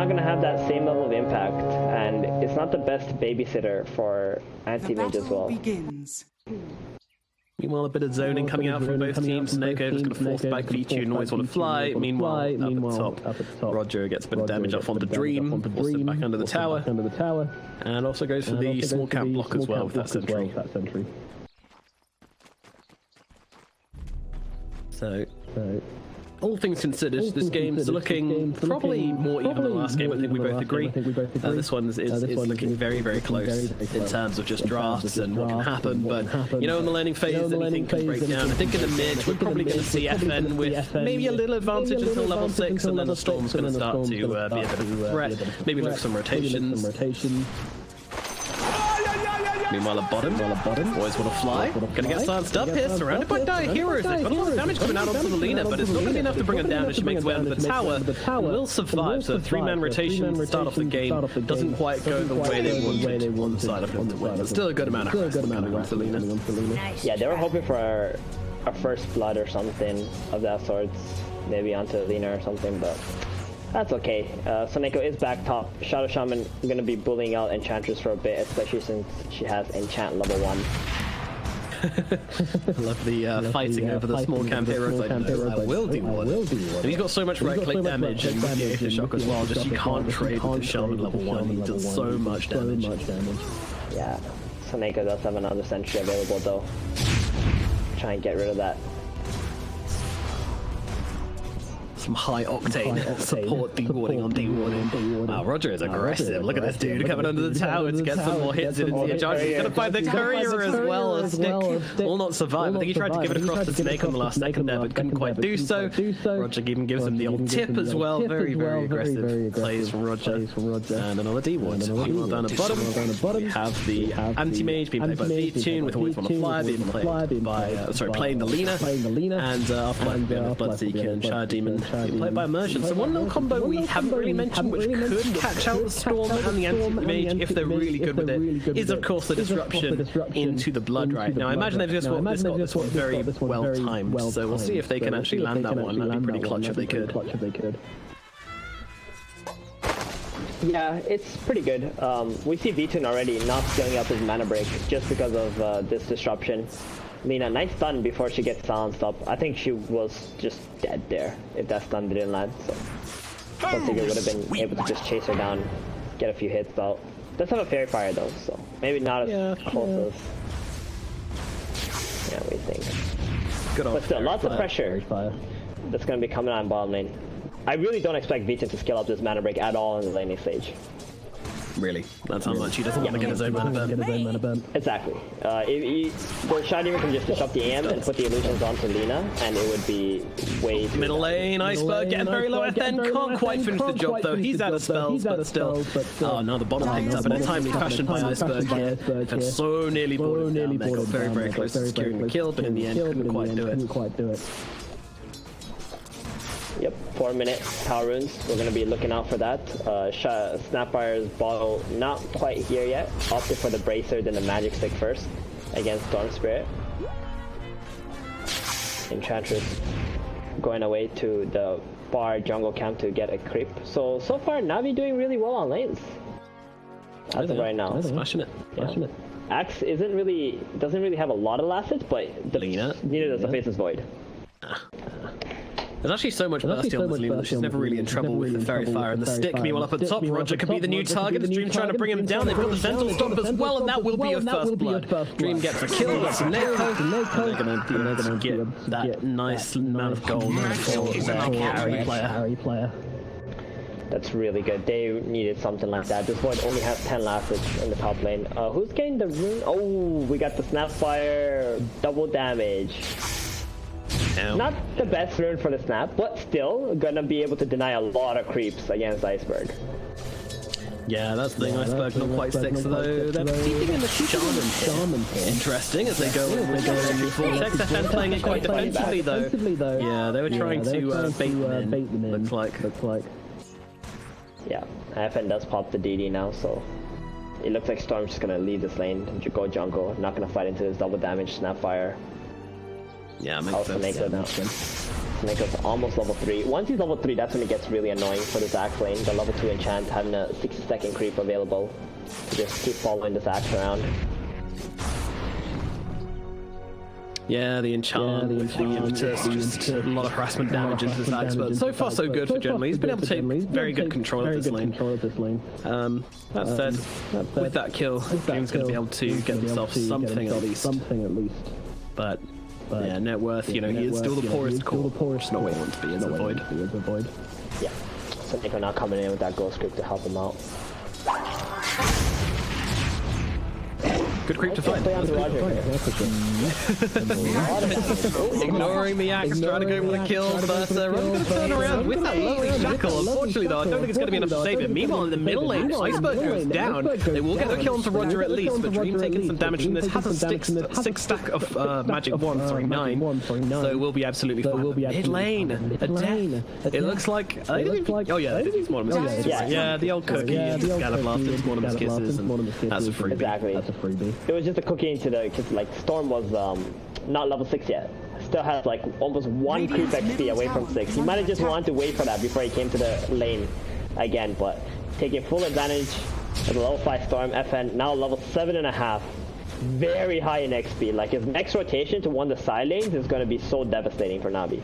not going to have that same level of impact, and it's not the best babysitter for anti-mage as well. Begins. Meanwhile, a bit of zoning coming out from both teams. Snako just going to force back V2 and always want to fly. Meanwhile, up at the top, Roger gets a bit of damage off onto Dream, forces back under the tower, and also goes for the small camp block as well with that sentry. So, all things considered, this game's looking probably more even than the last game. I think we both agree. This one is looking very, very close in terms of just drafts and what can happen. But, you know, in the learning phase, anything can break down. I think in the mid, we're probably going to see FN with maybe a little advantage until level 6, and then the Storm's going to start to be a bit of a threat. Maybe look at some rotations. Meanwhile, at bottom, always want to fly. Gonna get silenced up here, surrounded by dire heroes. They've got a lot of damage coming out onto the Lina, but it's not going to be enough to bring her down as she makes way under the tower. Will survive, so 3-man rotation to start off the game doesn't quite go the way they wanted on the side of them to win, but still a good amount of harass coming onto the Lina. Yeah, they were hoping for a first blood or something of that sort, maybe onto Lina or something, but that's okay. Soneko is back top. Shadow Shaman going to be bullying out Enchantress for a bit, especially since she has Enchant level 1. I love the fighting over the small camp heroes. I will do one. And he's got so much right-click damage and with the shock as well. Just you can't trade with the Shaman level 1. He does so much damage. Yeah, Soneko does have another sentry available though. Try and get rid of that. Some high-octane support dewarding on dewarding. Wow, Roger is aggressive. Look at this dude coming under the tower to get some more hits in the charge. He's going to find the courier as well. Stick will not survive. I think he tried to give it across to Snake on the last second there, but couldn't quite do so. Roger even gives him the old tip as well. Very, very aggressive plays from Roger. And another deward. Meanwhile, down at bottom, we have the anti-mage being played by V-Tune with Always Wanna Fly being played by, playing the Lina. And after that, we have Bloodseeker and Shire Demon played by Immersion. So one little combo we haven't really mentioned, which could catch out the Storm and the Anti-Mage if they're really good with it, is of course the disruption into the Blood right. Now I imagine they've just got this one very well timed, so we'll see if they can actually land that one. That'd be pretty clutch if they could. Yeah, it's pretty good. We see V-Tune already not scaling up his mana break just because of this disruption. Lina, nice stun before she gets silenced up. I think she was just dead there if that stun didn't land. So Bloodseeker would have been able to just chase her down, get a few hits out. Does have a Fairy Fire though, so maybe not as close as we think. But still, lots of pressure that's going to be coming on bottom lane. I really don't expect V-Tune to scale up this mana break at all in the laning stage. Really? That's how much he doesn't want to get his own mana burn. Exactly. The Shire Demon can just disrupt the AM and put the illusions onto Lina, and it would be way too middle lane, Iceberg getting very low FN, can't quite finish the job though. He's out of spells, but still. Oh no, the bottom picked up in a timely fashion by Iceberg here. And so nearly brought it down. They got very, very close to securing the kill, but in the end couldn't quite do it. Yep, 4-minute power runes. We're going to be looking out for that. Snapfire's bottle not quite here yet. Opted for the Bracer, then the Magic Stick first against Storm Spirit. Enchantress going away to the far jungle camp to get a creep. So far Navi doing really well on lanes. As of right now. Smashing it. Axe doesn't really have a lot of last hits, but neither does the Faceless Void. There's actually so much mercy on this Lina that she's never really in trouble with the Fairy Fire and the stick. Meanwhile, up at top, Roger could be the new target. Is Dream trying to bring him down? They've got the Sentinel Stomp as well, and that will be a first blood. Dream gets a kill, that's a Neko, and they're going to get that nice amount of gold. Carry player. That's really good. They needed something like that. This Void only has 10 last hits in the top lane. Who's getting the rune? Oh, we got the Snapfire, double damage. Not the best rune for the snap, but still gonna be able to deny a lot of creeps against Iceberg. Yeah, that's the thing. Iceberg not quite 6 though. They're peeping in the Shaman. Interesting as they go into Vortex. FN playing it quite defensively though. Yeah, they were trying to bait them in. Looks like. Yeah, FN does pop the DD now, so it looks like Storm's just gonna leave this lane, go jungle, not gonna fight into this double damage Snapfire. Yeah, makes sense. Snake Soneko's almost level 3. Once he's level 3, that's when it gets really annoying for the Zac lane. The level 2 enchant having a 60-second creep available to just keep following the Zac around. Yeah, the enchant, the impetus, just a lot of harassment damage into the Zac, but so far so good for Generally. He's been able to take very good control of this lane. That said, with that kill, Game's going to be able to get himself something at least. But yeah, net worth, you know, he is still the poorest core. Just not where he wants to be as a Void. Yeah, Soneko now coming in with that ghost creep to help him out. Good creep to find. Ignoring the axe, trying to go for the kill, but Roger's going to turn around with that lovely shackle. Unfortunately, though, I don't think it's going to be enough to save him. Meanwhile, in the middle lane, Iceberg goes down. They will get the kill onto Roger at least, but Dream taking some damage from this. Has a 6 stack of magic wands, sorry, 9. So we'll be absolutely fine. Mid lane, a death. It looks like. Oh yeah, they did use Mortimer's Kisses. Yeah, the old cookie. Scalablast into Mortimer's Kisses, and that's a freebie. Exactly. It was just a cookie into the, because like Storm was not level 6 yet. Still has like almost 1 creep XP away from 6. He might have just wanted to wait for that before he came to the lane again, but taking full advantage of the level 5 Storm. FN now level 7.5. Very high in XP. Like his next rotation to one of the side lanes is going to be so devastating for Navi.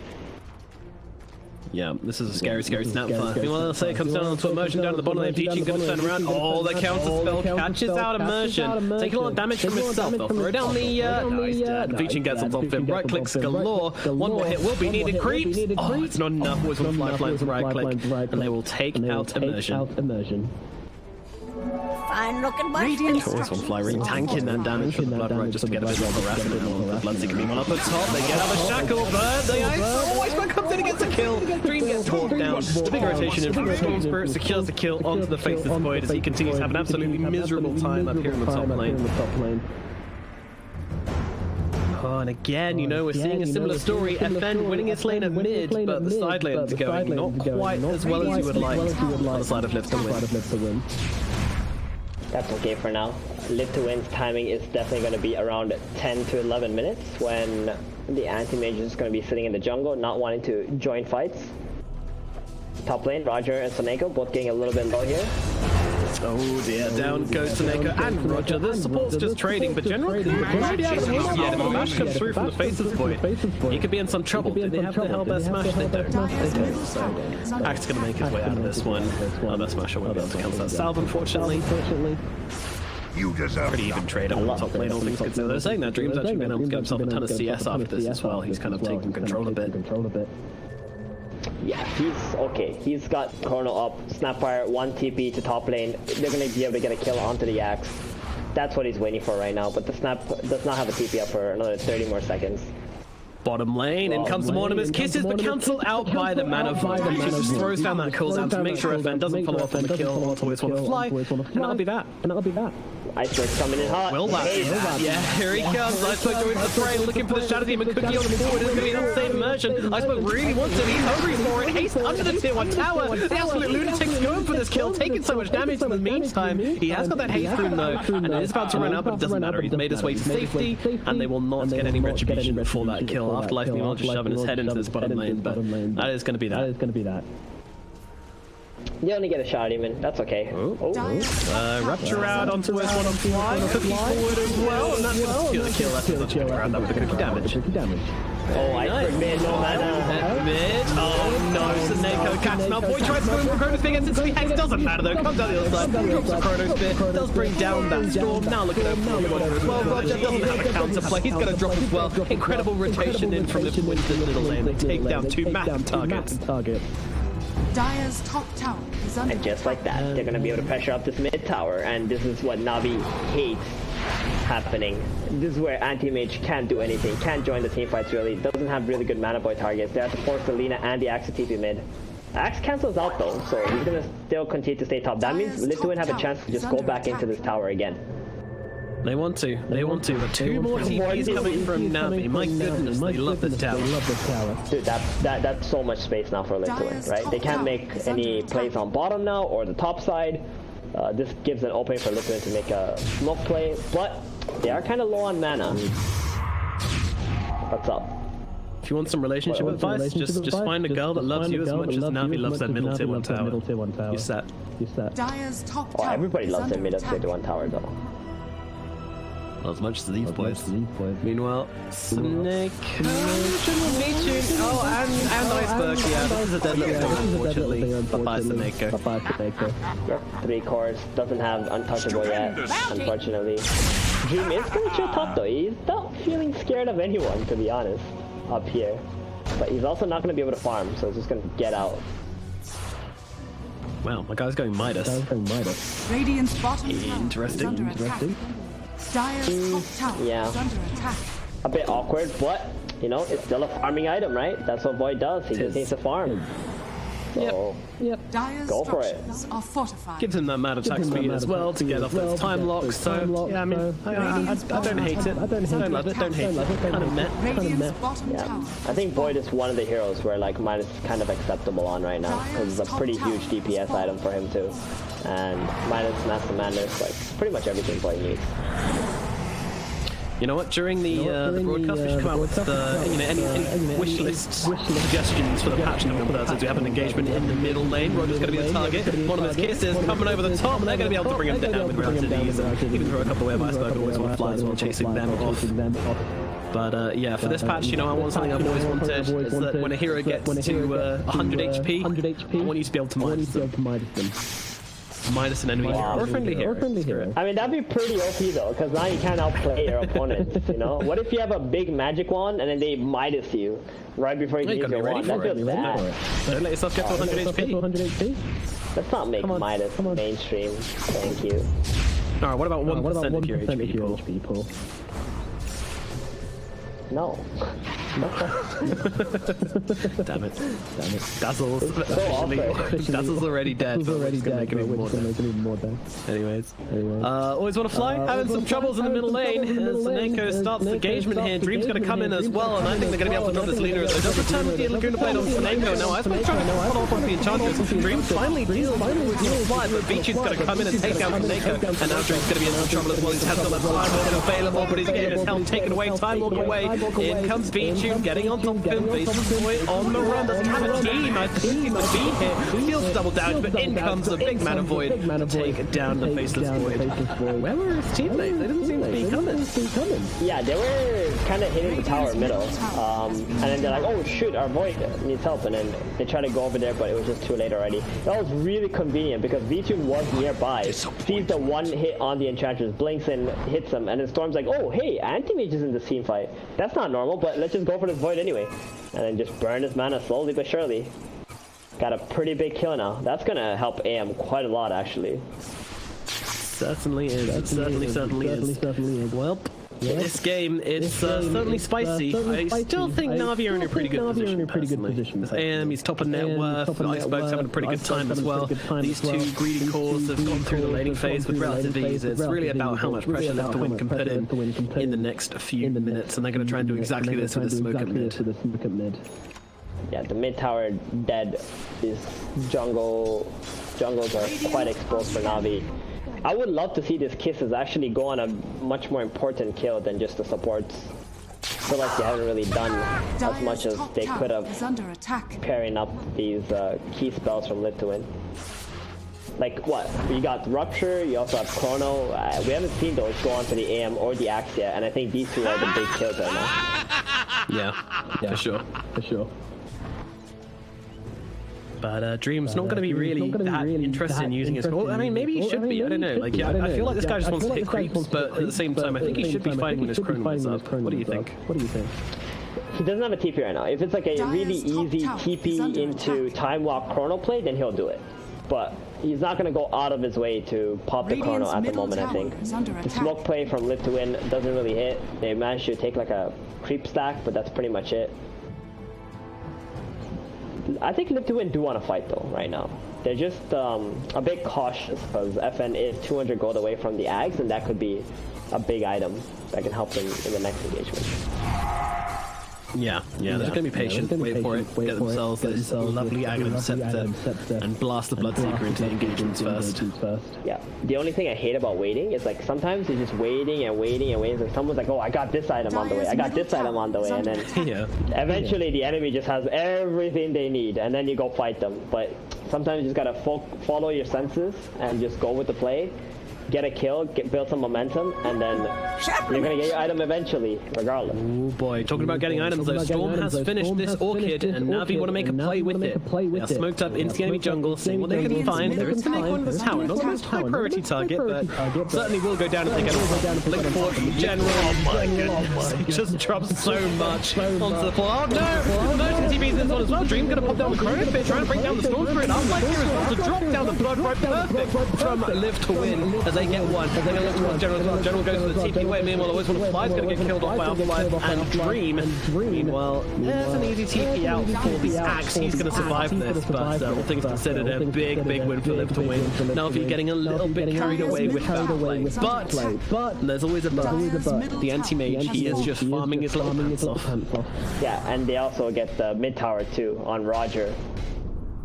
Yeah, this is a scary snap fire. Meanwhile, they'll say it comes down to Immersion down at the bottom lane. Teaching going to turn around. Oh, the counter spell catches out Immersion. Taking a lot of damage from himself. They'll throw down the... no, he's dead. Teaching gets on top of him. Right clicks galore. One more hit will be needed. Creeps. Oh, it's not enough. Always one lifelines right click. And they will take out Immersion. Fine looking boy. Always one fly ring tanking that damage from the blood right just to get a bit more harassment. The Bloodseeker can be one up at top. They get out of shackle, but the Iceberg comes in and gets a kill. Dream gets brought down. The big rotation in from Storm Spirit secures the kill onto the face of the Void as he continues to have an absolutely miserable time up here in the top lane. Oh, and again, you know, we're seeing a similar story. FN winning its lane at mid, but the side lanes are going not quite as well as you would like on the side of Live to win. That's okay for now. Live to win's timing is definitely going to be around 10 to 11 minutes when the anti-mage is going to be sitting in the jungle, not wanting to join fights. Top lane, Roger and Soneko both getting a little bit low here. Oh dear, down goes Soneko and Roger. The support's just trading, but generally, yeah, if the smash comes through from the face of the Void, he could be in some trouble. Do they have the Hellbear smash? They don't. So Axe going to make his way out of this one. Hellbear smasher won't be able to cancel that salve, unfortunately. Pretty even trade on the top lane, all things considered. They're saying that Dream's actually been able to get himself a ton of CS after this as well. He's kind of taken control a bit. Yeah, he's okay. He's got Chrono up, Snapfire, 1 TP to top lane. They're going to be able to get a kill onto the Axe. That's what he's waiting for right now, but the Snap does not have a TP up for another 30 more seconds. Bottom lane, in comes the Mortimer's Kisses, but cancelled out by the Mana Void. He just throws down that cooldown to make sure FN doesn't follow up on the kill. Always want to fly, and that'll be that. Iceberg's coming in hot. Will that? Yeah, here he comes. Iceberg going for the fray, looking for the Shadow Demon Cookie on the board. It's going to be an insane Immersion. Iceberg really wants it. He's hungry for it. Haste under the tier 1 tower. The absolute lunatic's going for this kill, taking so much damage in the meantime. He has got that haste rune though, and it is about to run out, but it doesn't matter. He's made his way to safety, and they will not get any retribution for that kill. Afterlife, meanwhile, just shoving his head into this bottom lane, but that is going to be that. You only get a shot, Demon. That's okay. Rapture out onto his one on fly. Cookie forward as well, and that's going to kill. That's the kill around that with the cookie damage. Oh, Iceberg mid, no mana. Mid. Oh no, Soneko catches him out. Boy tries to go in for Chrono Spear, gets into the Hex. Doesn't matter though. Comes out the other side. Drops the Chrono Spear. Does bring down that Storm. Now look at that Roger as well. Roger doesn't have a counter play. He's going to drop as well. Incredible rotation in from the middle lane. They take down 2 massive targets. Dire's top tower is under. And just like that, they're going to be able to pressure up this mid tower, and this is what Navi hates happening. This is where anti-mage can't do anything, can't join the team fights really, doesn't have really good mana boy targets. They have to force the Lina and the Axe to TP mid. Axe cancels out though, so he's going to still continue to stay top. That means Lithuanian have a chance to just go back into this tower again. They want to, but 2 more TPs coming from Navi. My goodness, they love this tower. Dude, that's so much space now for Lithuanian, right? They can't make any plays on bottom now or the top side. This gives an opening for Lithuanian to make a smoke play, but they are kind of low on mana. What's up? you want some relationship advice, just find a girl that loves you as much as Navi loves that middle tier 1 tower. You're set. Dire's top Oh, tower everybody is loves the under middle attack. tier 1 tower though. Not as much as these boys. Meanwhile, Snake. Oh, and Iceberg. Yeah, this is a dead little thing, unfortunately. Bye-bye, Snake. Yep, 3 cores, doesn't have untouchable yet, unfortunately. Dream is going to chill top though. He's not feeling scared of anyone, to be honest, up here. But he's also not going to be able to farm, so he's just going to get out. Wow, my guy's going Midas. Radiant's bottom tower Interesting. is under attack. Dire's top tower is under attack. A bit awkward, but, you know, it's still a farming item, right? That's what Void does. He just needs to farm. So, Dire's go for it. structures are fortified. Gives him that mad attack speed as well to get off those time locks. So, yeah, I mean, I don't hate it. I don't love it. Don't hate it. Kind of met. Radiant's bottom yeah. tower. I think Void is one of the heroes where, like, Midas is kind of acceptable on right now. Because it's a pretty huge DPS item for him, too. And Midas, Master Madness, like, pretty much everything Void needs. You know what? During the broadcast, we should come out with any wish list suggestions for the patch coming up. Since we have an engagement in the middle lane, Roger's going to be the target. One of his kisses coming over the top, and they're going to be able to bring him down with relative ease. Even throw a couple away. Iceberg always want to fly as well, chasing them off. But yeah, for this patch, you know, I want something I've always wanted is that when a hero gets to 100 HP, I want you to be able to Midas them. Minus an enemy hero or a friendly hero. I mean, that'd be pretty OP though, because now you can't outplay your opponents, you know? What if you have a big magic wand and then they Midas you right before you can use your wand? That feels bad. Don't let yourself get to 100 HP. Let's not make Midas mainstream. Thank you. Alright, what about 1% of your HP, people? No. Damn it. Dazzle's already dead. Always gonna make him even more dead. Anyways. Always want to fly? Having some troubles in the middle lane. Zaneko starts the engagement here. Dream's gonna come in as well, and I think they're gonna be able to drop this leader. So just return with the Laguna Blade on Zaneko. Now Iceberg's trying to hold off on the Enchantress. Dream finally deals with the fly, but Beachu's gonna come in and take down Zaneko. And now Dream's gonna be in some trouble as well. He's had some Time Walk available, but he's getting his helm taken away. Time Walk away. In comes Beachu, getting on top of him. Faces Boy on the run. Doesn't have a team. I think he's the beat here. Feels double damage, but in comes the big mana Void to take down the Faceless Void. Where were his teammates? They didn't seem to be coming. Yeah, they were kind of hitting the tower middle. And then they're like, oh shoot, our Void needs help. And then they try to go over there, but it was just too late already. That was really convenient because V2 was nearby. Sees the one hit on the Enchantress, blinks and hits him. And then Storm's like, oh hey, Anti-Mage is in this team fight. That's not normal, but let's just go for this Void anyway. And then just burn his mana slowly but surely. Got a pretty big kill now. That's gonna help AM quite a lot actually. Certainly is. Certainly is. Well, this game, it's certainly spicy. I still think Na'Vi are in a pretty good position. With AM, he's top of net worth. Iceberg's having a pretty good time as well. These two greedy cores have gone through the laning phase with relative ease. It's really about how much pressure Left to Win can put in the next few minutes, and they're going to try and do exactly this with the smoke at mid. Yeah, the mid tower dead. Is jungles are quite exposed for Na'Vi. I would love to see these kisses actually go on a much more important kill than just the supports. I feel like they haven't really done as much as they could have pairing up these key spells from Live to Win. Like what? You got Rupture, you also have Chrono. We haven't seen those go on to the AM or the Axe yet, and I think these two are the big kills right now. Yeah, for sure. But Dream's not going to be really that interested in using his... Well, I mean, maybe he should be. I don't know. Like, yeah, I feel like this guy just wants to hit creeps, but at the same time, I think he should be fighting when his Chrono's up. What do you think? He doesn't have a TP right now. If it's like a really easy TP into Time Walk Chrono play, then he'll do it. But he's not going to go out of his way to pop the Chrono at the moment, I think. The smoke play from Live to Win doesn't really hit. They managed to take like a creep stack, but that's pretty much it. I think Live to Win do want to fight though right now. They're just a bit cautious because FN is 200 gold away from the Ags, and that could be a big item that can help them in the next engagement. Yeah, they're just going to be patient, wait for it, get themselves this lovely Aghanim Scepter, and blast the Bloodseeker into engagements first. Yeah, the only thing I hate about waiting is like sometimes you're just waiting and waiting and waiting. Like someone's like, oh, I got this item on the way, I got this item on the way, and then eventually the enemy just has everything they need, and then you go fight them. But sometimes you just gotta follow your senses and just go with the play. Get a kill, build some momentum, and then you're gonna get your item eventually, regardless. Oh boy, talking about getting items though, Storm has finished this Orchid, and Na'Vi want to make a play with it. They are smoked up into the enemy jungle, seeing what they can find. There is the Snake on the tower, not the most high priority target, but certainly will go down if they get a blink forward from the General. Oh my goodness, he just drops so much onto the floor. Oh no! Emergency beats this one as well. Dream gonna pop down the Chrono Bit, trying to bring down the Storm Spirit. Unlike here as well, to drop down the Blood right perfect from Live to Win as they get one. They're going to look towards General. General goes to the TP way. Meanwhile, always want to fly. Is going to get killed off by Afterlife and Dream. Meanwhile, there's an easy TP out for the Axe. He's going to survive this, but all things considered, a big win for Live to Win. Na'Vi getting a little bit carried away with that play. But there's always a but. The anti-mage, he is just farming his little pants off. Yeah, and they also get the mid tower too on Roger.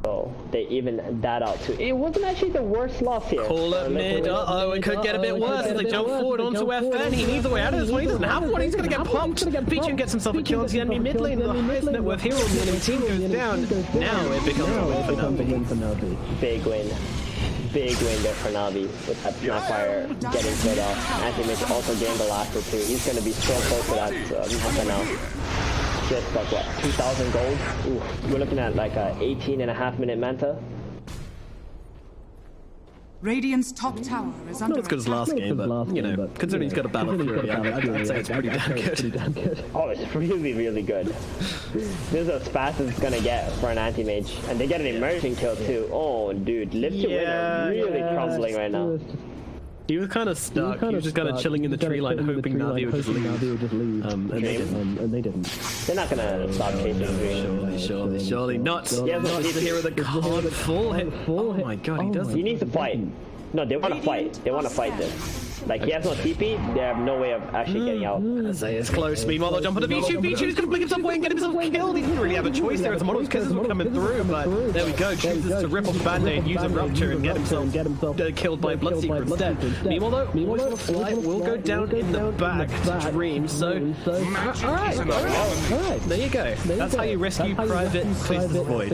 So they even that out too. It wasn't actually the worst loss here. Call it mid. Uh-oh, it could get a bit worse as they jump forward onto FN. He needs a way out of this one. He doesn't have one. He's going to get pumped. Featuring gets himself a kill into the enemy mid lane. The highest net worth hero on the enemy team goes down. Now it becomes a win for Na'Vi. Big win. Big win there for Na'Vi with that Snapfire getting killed off. Anti-Mage also gained the last two. He's going to be so close to that meta now. Just like what, 2,000 gold? Ooh, we're looking at like a 18.5-minute manta. Radiant's top tower is under Not as good as last game, but you know, considering he's got a Battle Fury, I'd say it's pretty damn good. Oh, it's really good. This is as fast as it's gonna get for an anti-mage, and they get an immersion kill too. Oh, dude, Live to Win are really crumbling right now. He was kind of stuck. He was just kind of chilling in the tree line, hoping Na'Vi would just leave. And they didn't. They're not gonna stop chasing Dream. Surely not. Not the hero that can't full hit. Oh my god, he does. He needs to fight. No, they want to fight. They want to fight this. Like, he has no TP, they have no way of actually getting out. Isaiah's close. Meanwhile, they'll jump onto Vichu. Vichu's going to blink himself away and get himself killed. He didn't really have a choice there as the Model's Kisses were coming through, but there we go. Chooses to rip off the Band-Aid, use a Rupture, and get himself killed by Bloodseeker instead. Meanwhile, though, Poison Flight will go down in the back to Dream, so... Alright, there you go. That's how you rescue Private Faces Void.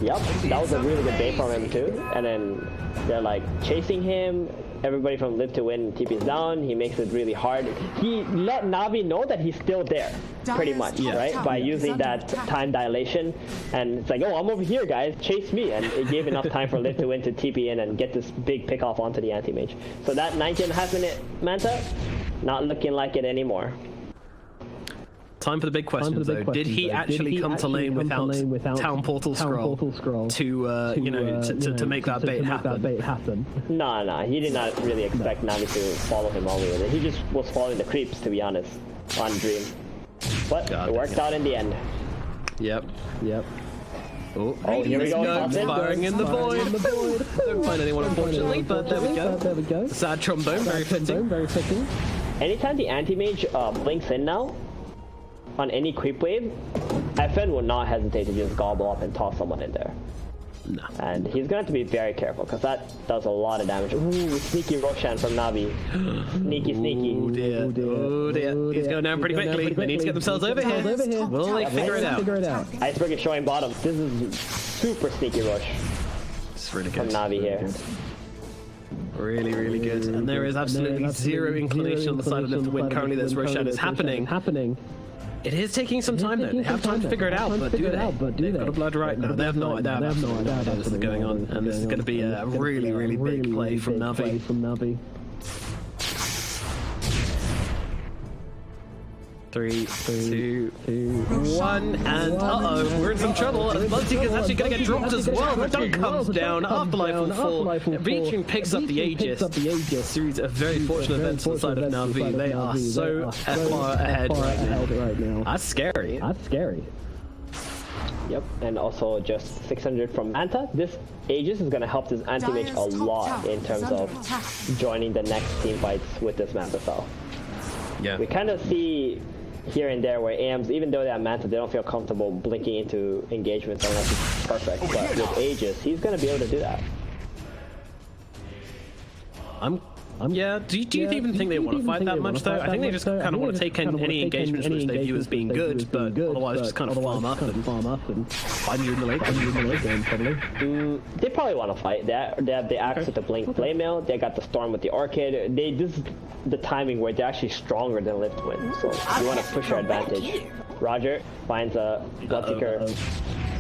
Yep, that was a really good bait from him too. And then they're like chasing him. Everybody from Live to Win TP's down. He makes it really hard. He let Na'Vi know that he's still there, pretty much, right? By using that time dilation. And it's like, oh, I'm over here, guys. Chase me. And it gave enough time for Live to Win to TP in and get this big pick off onto the anti-mage. So that 19.5-minute Manta, not looking like it anymore. Time for the big questions, though. Did he actually come to lane without Town Portal Scroll to, you know, to make that bait happen? No, he did not really expect Na'Vi to follow him all the way there. He just was following the creeps, to be honest, on Dream. But it worked out in the end. Yep. Oh, here we go. Firing in the void. Don't find anyone, unfortunately, but there we go. Sad trombone, very fitting. Anytime the anti-mage blinks in now, on any creep wave, FN will not hesitate to just gobble up and toss someone in there. No. And he's going to have to be very careful, because that does a lot of damage. Ooh, sneaky Roshan from Na'Vi. Sneaky. Oh dear. He's going down pretty quickly. They need to get themselves over here. Will they figure it out? Iceberg is showing bottom. This is super sneaky rush. It's really good. From Na'Vi here. Really good. And there is absolutely zero inclination on the side of Live to Win. Currently, this Roshan is happening. It is taking some time, though. They have time to figure it out, but do they? They've got a blood right now. They have no idea this is going on, and this is going to be a really big play from Na'Vi. 3, 2, 1, and we're in some trouble. Bloodseeker's actually going to get dropped as well. The dunk comes down. Afterlife will fall. Reaching picks up the Aegis. Series of very fortunate events on the side of Na'Vi. They are so far ahead right now. That's scary. Yep, and also just 600 from Manta. This Aegis is going to help this anti-mage a lot in terms of joining the next team fights with this Manta style. Yeah. We kind of see here and there where AMs, even though they have Manta, they don't feel comfortable blinking into engagements unless it's perfect. But with Aegis, he's going to be able to do that. Yeah, do you even think they want to fight that much, though? I think they just kind of want to take any engagements which they view as being good, but otherwise just kind of farm up and find you in the late game, probably. They probably want to fight. They have the axe with the Blink Flamemail. They got the Storm with the Orchid. This is the timing where they're actually stronger than Liftwind, so you want to push your advantage. Roger finds a Bloodseeker.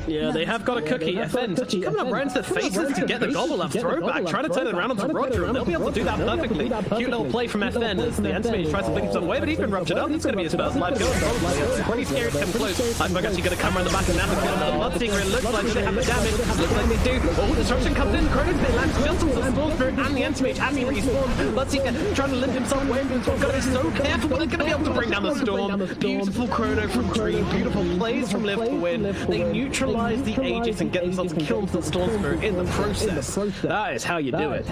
Yeah, they have got a cookie. FN touching coming up right into their faces to get the gobble up throwback, trying to turn it around onto Roger, and they'll be able to do that perfectly. Cute little play from FN as the Anti-Mage tries to blink himself away, but he's been ruptured up. It's going to be his first life kill. It's pretty scary to come close. Iceberg actually going to come around the back and now get another Bloodseeker. It looks like they have the damage. Looks like they do. Oh, destruction comes in. Chrono's been lands just as the Storm Spirit and the Anti-Mage as he respawns. Bloodseeker trying to lift himself away from the Storm. Got to be so careful, but they're going to be able to bring down the Storm. Beautiful Chrono from Dream. Beautiful plays from Liv to win. They neutralize the Aegis and get themselves killed to the Storm Spirit in the process. That is how you do it.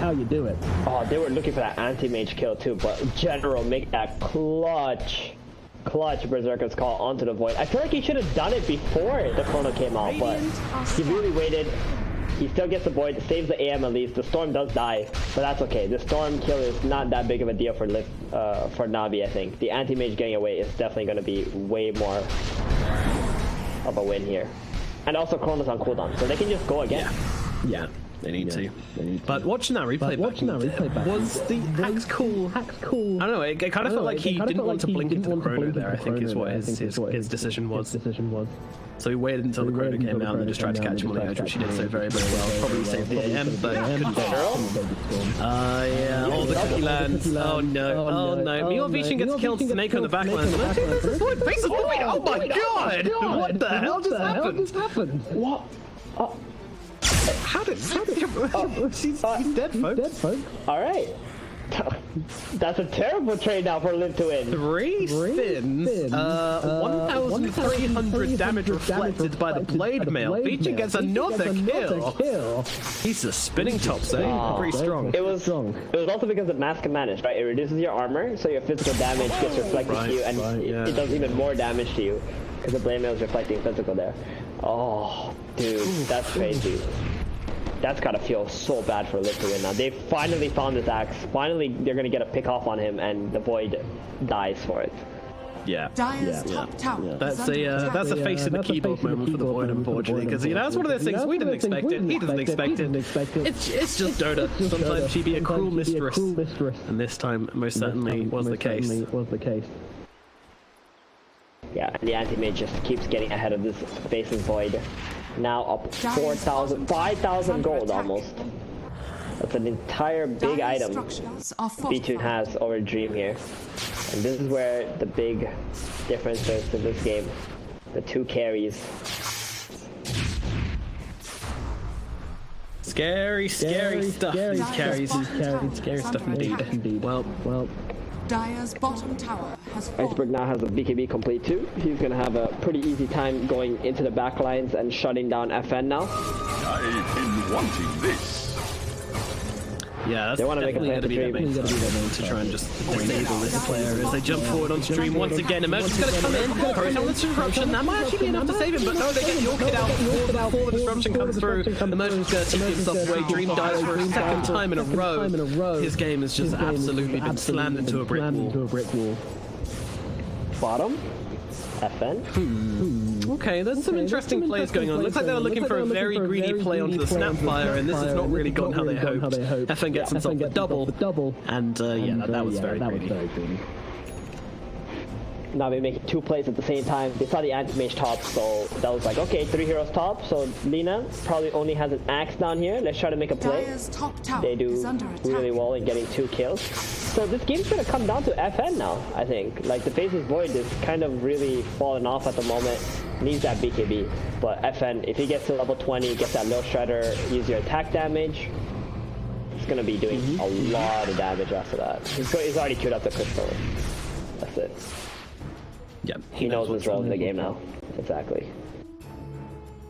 Oh, they were looking for that anti-mage kill too, but General make that clutch Berserker's call onto the Void. I feel like he should have done it before the Chrono came out, but he really waited. He still gets the Void, saves the AM at least. The Storm does die, but that's okay. The Storm kill is not that big of a deal for Navi, I think. The anti-mage getting away is definitely going to be way more of a win here. And also Chrono's on cooldown, so they can just go again. Yeah, they need to. But watching that replay back, was the axe cool? I don't know, it kind of felt like he didn't want to blink into the Chrono there, I think is what his decision was. So he waited until the Chrono came out and then just tried to catch him on the edge, which he did so very, very well. Probably saved the AM, but couldn't get yeah, all the cookie lands. Oh no, Meow Vishin gets killed, Snake on the back line. Faces Void! Oh my god! What the hell just happened? What? How did he's dead, folks. Alright. That's a terrible trade now for Liv to win. 3 spins, 1,300 damage reflected by the Blade Mail. Vishin gets another kill. He's a spinning top, so pretty strong. It was also because of Mask and Manage, right? It reduces your armor, so your physical damage gets reflected to you, and it does even more damage to you because the Blade Mail is reflecting physical there. Oh, dude, that's crazy. That's gotta feel so bad for Liv to win now. They finally found this axe. Finally, they're gonna get a pick off on him, and the Void dies for it. Yeah. Top tower that's a face in the keyboard moment for the Void, unfortunately, because that's one of those things we didn't expect it. He doesn't expect it. It's just Dota. Sometimes she be a cruel mistress, and this time most certainly was the case. Yeah, and the anti-mage just keeps getting ahead of this facing Void. Now up 4,000, 5,000 gold almost. That's an entire big item B2 has over Dream here. And this is where the big difference is in this game. The 2 carries. Scary stuff. These carries. Scary stuff indeed. Well. Dire's bottom tower has fallen. Iceberg now has a BKB complete too. He's gonna have a pretty easy time going into the back lines and shutting down FN now. I've been wanting this. Yeah, that's definitely going to be their main to try and just disable this player as they jump forward on stream once again. Emergent's going to come in, Curry's on the disruption. That might actually be enough to save him, but no, they get the Orchid out before the disruption comes through. Emergent's going to take himself away. Dream dies for a second time in a row. His game has just absolutely been slammed into a brick wall. Bottom? FN? Okay, there's some interesting plays going on. Looks like they were looking for a very greedy play onto the Snapfire, and this has not really gone how they hoped. FN gets himself a double, and yeah, that was very greedy. Now they're making 2 plays at the same time. They saw the anti-mage top, so that was like, okay, 3 heroes top. So Lina probably only has an axe down here. Let's try to make a play. They do really well in getting 2 kills. So this game's gonna come down to FN now, I think. Like the Faceless Void is kind of really falling off at the moment. Needs that BKB. But FN, if he gets to level 20, gets that little shredder, use your attack damage, it's gonna be doing a lot of damage after that. He's already queued up the crystal. That's it. Yeah, he knows his role in the game now. Exactly.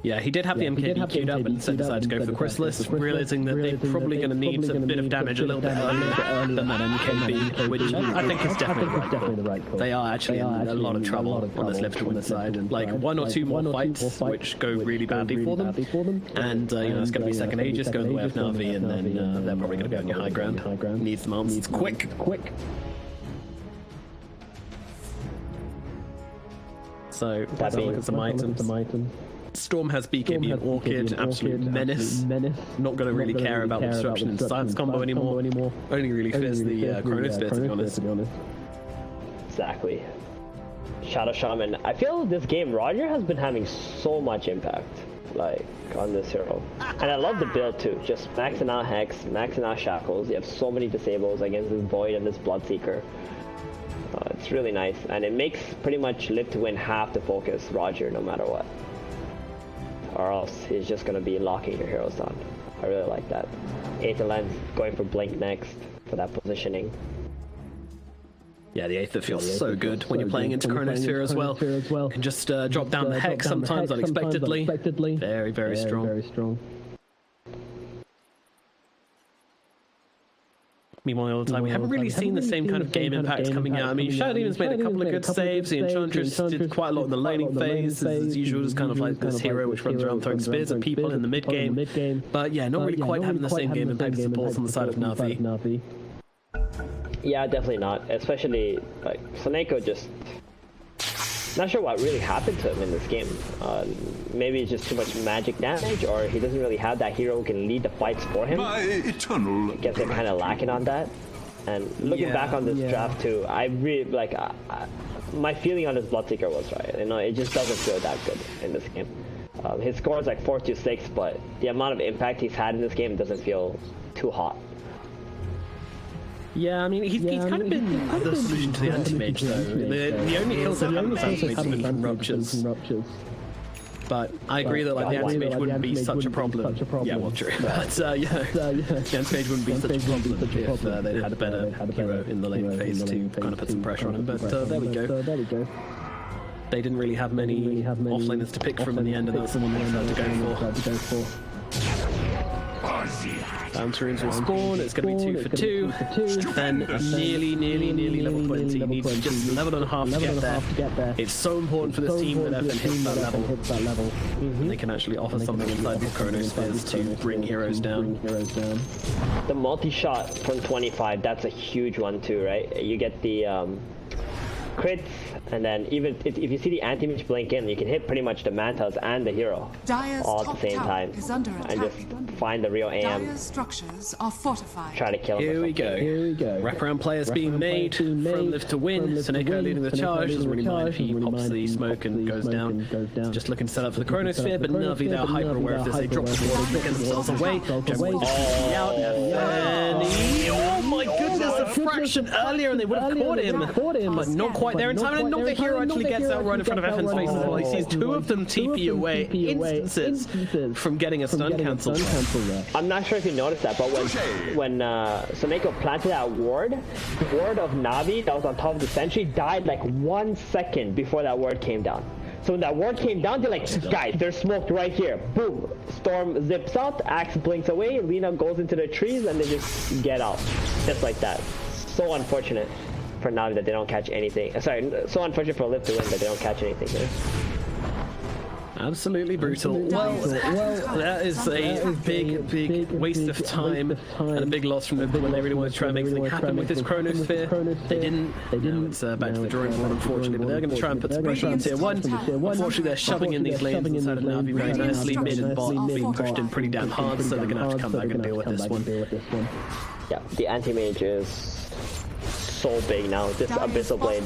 Yeah, he did have the MKB queued up, but instead decided to go for the Chrysalis, realizing that they're probably going to need a bit of damage a little bit earlier than that MKB, which I think is definitely the right call. They are actually in a lot of trouble on this lift-to-win side. Like, one or two more fights, which go really badly for them, and, you know, it's going to be second Aegis going the way of Na'Vi, and then they're probably going to go on your high ground. Needs the arms. It's quick. So, let's have a look at some items. Storm has BKB and Orchid, absolute menace. Not going to really care about the disruption and silence combo anymore. Only really fears the Chronosphere, to be honest. Exactly. Shadow Shaman. I feel this game, Roger has been having so much impact, like, on this hero. And I love the build too. Just maxing out Hex, maxing out Shackles. You have so many disables against this Void and this Bloodseeker. It's really nice, and it makes pretty much Live to Win have to focus Roger no matter what. Or else he's just going to be locking your heroes down. I really like that. Aether Lens going for Blink next for that positioning. Yeah, the Aether feels so good when you're playing into Chronosphere as well. You can just drop down the Hex sometimes unexpectedly. Very, very strong. Meanwhile, all the time, we haven't really seen the same kind of game impact coming out. I mean, Shadow Demon's made a couple of good saves. The Enchantress did quite a lot in the laning phase. As usual, it's kind of like this hero which runs around throwing spears at people in the mid game. But yeah, not really quite having the same game impact as the balls on the side of Na'Vi. Yeah, definitely not. Especially, like, Soneko just... Not sure what really happened to him in this game. Maybe it's just too much magic damage, or he doesn't really have that hero who can lead the fights for him. My eternal... I guess they're kind of lacking on that. And looking back on this draft too, I really, like, my feeling on this Bloodseeker was right. You know, it just doesn't feel that good in this game. His score is like 4-6, but the amount of impact he's had in this game doesn't feel too hot. Yeah, I mean, he's kind of been the solution to the anti-mage, though. The only kills they've had on this anti-mage have been from ruptures. But I agree that, like, the anti-mage wouldn't be such a problem. Yeah, well, true. But, yeah, the anti-mage wouldn't be such a problem if they'd had a better hero in the late phase to kind of put some pressure on him. But there we go. They didn't really have many offlaners to pick from in the end, and that's the one they decided to go for. Bounty will spawn, it's going to be 2 for 2, then nearly level 20, you need to just level and a half to get there. It's so important for this team that everyone hits that level, and they can actually offer something inside the Chronospheres to bring heroes down. The multi-shot from 25, that's a huge one too, right? You get the crits, and then even if you see the anti-mage blink in, you can hit pretty much the Mantas and the hero all at the same time, and just find the real AM. Dire's structures are fortified. Try to kill him. Here we go. Wraparound players being made from Live to Win. Soneko leading the charge. Doesn't really mind if he pops the smoke and goes down. Just looking to set up for the Chronosphere, but Na'Vi, they're hyper aware of this. They drop the water, get themselves away. Out, and oh my goodness, a fraction earlier, and they would have caught him, but not quite there in time. And not the hero actually gets out right in front of FN's face as well. He sees two of them TP away, instances from getting a stun cancel. I'm not sure if you noticed that, but when Soneko planted that ward, the ward of Na'Vi that was on top of the sentry died like 1 second before that ward came down. So when that ward came down, they're like, guys, they're smoked right here. Boom. Storm zips out, Axe blinks away, Lina goes into the trees, and they just get out. Just like that. So unfortunate for Na'Vi that they don't catch anything. Sorry, so unfortunate for Live to Win that they don't catch anything there. Absolutely brutal. Well, that is a big waste of time and a big loss from Live when they really wanted to try and make something happen with this Chronosphere. They didn't. Now it's back to the drawing board, unfortunately, but they're going to try and put some pressure on Tier 1. Unfortunately, they're shoving in these lanes inside of Na'Vi very nicely. Mid and bot being pushed in pretty damn hard, so they're going to have to come back and deal with this one. Yeah, the anti-mage is so big now. This Abyssal Blade,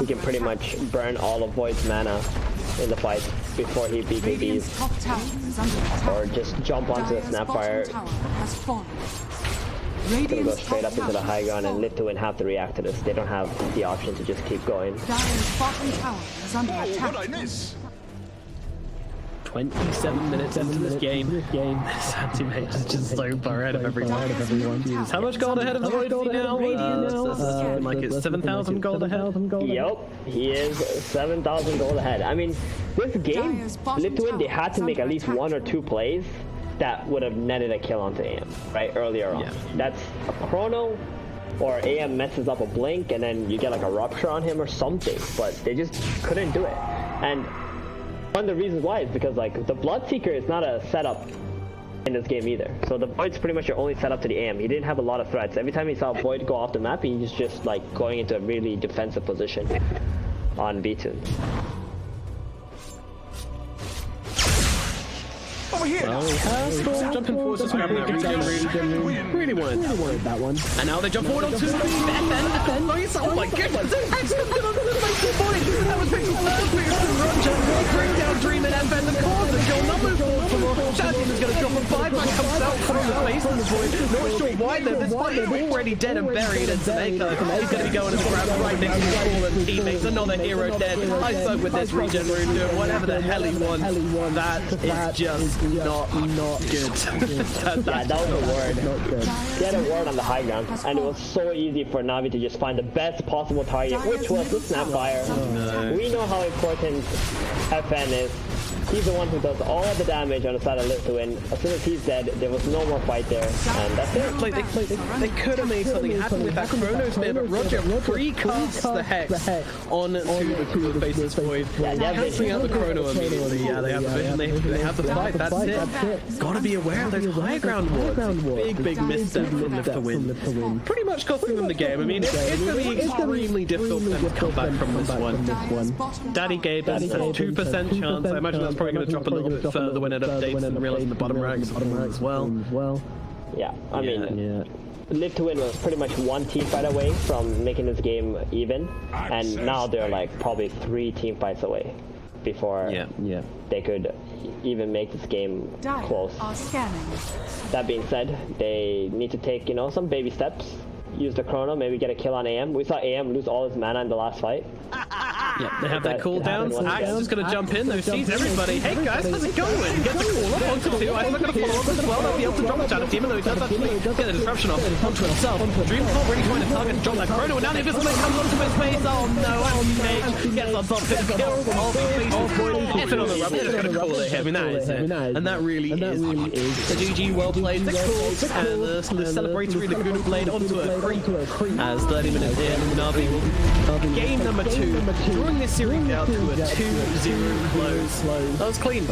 he can pretty much burn all of Void's mana in the fight before he BKBs, or just jump onto the Snapfire. He's gonna go straight up into the high ground, and Live to Win have to react to this. They don't have the option to just keep going. Dire's bottom tower is under attack. 27 minutes into this game. This teammate is just so far ahead of everyone. How much gold ahead of the Void now? Like it's 7,000 gold ahead. Yep, he is 7,000 gold ahead. I mean, this game, Live to Win, they had to make at least 1 or 2 plays that would have netted a kill onto AM, right, earlier on. Yeah. That's a chrono, or AM messes up a blink, and then you get like a rupture on him or something, but they just couldn't do it. And one of the reasons why is because like the Bloodseeker is not a setup in this game either. So the Void's pretty much your only setup to the AM. He didn't have a lot of threats. Every time he saw a Void go off the map, he was just like going into a really defensive position on V2. Over here! Jumping forward to grab that regen. Really wanted that one. And now they jump forward onto the defend. Oh my goodness! That was Pixel first boost from Roger. Bring down Dream and defend the corner. Joel not move forward for more. Champion is going to drop a 5-man comes out from the base of the Void. Not sure why though. This fight is already dead and buried, and Tameka is going to be going to the ground right next to his fallen teammates. Another hero dead. Iceberg with this regen rune doing whatever the hell he wants. That is just not good. That was a word. He had a word on the high ground, and it was so easy for Navi to just find the best possible target, which was the Snapfire. No. We know how important FN is. He's the one who does all of the damage on the side of Live to Win. As soon as he's dead, there was no more fight there, and that's it. Like they could have made something happen with that Chronos there, but Roger pre-casts the Hex onto the Faceless Void, cancelling out the Chrono immediately. Yeah, they have the vision, they have the fight, that's it. Gotta be aware of those high ground wards. Big misstep from Live to Win. Pretty much costing them the game. I mean, it's going to be extremely difficult for them to come back from this one. Daddy gave us a 2% chance. I imagine that's probably going to drop a little bit further when it updates and realizing the bottom ranks as well. Yeah, I mean, Live to Win was pretty much one team fight away from making this game even, and now they're like probably 3 team fights away before they could even make this game close. That being said, they need to take, you know, some baby steps. Use the chrono, maybe get a kill on AM. We saw AM lose all his mana in the last fight. Yeah, they have that cooldown. Axe is just going to jump in, though, sees everybody. Hey guys, how's it going? Gets a call up onto 2. I'm going to follow up as well. They'll be able to drop the challenge, even though he does actually get the disruption off onto himself. Dream can't really find a target to drop that chrono, and now the Invisible comes onto his face. Oh no, Anti-Snake gets on top of his kill. All the faces. It's another rub. They're just going to call it him, and that is it. And that really is the GG well played. The calls and the celebratory Laguna Blade onto a creep. As 30 minutes in, Navi will game number 2, drawing this series out to a 2-0 close. That was clean.